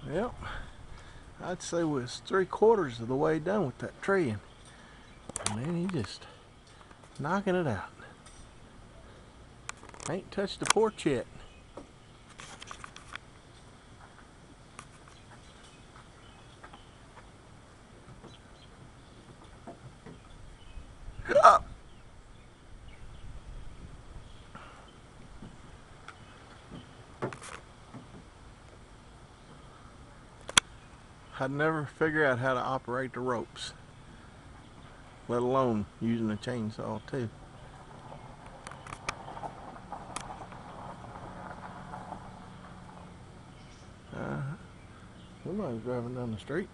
Yep, I'd say we was 3/4 of the way done with that tree, and man, he just knocking it out. Ain't touched the porch yet. Ah! I'd never figure out how to operate the ropes, let alone using a chainsaw too. Somebody's driving down the street.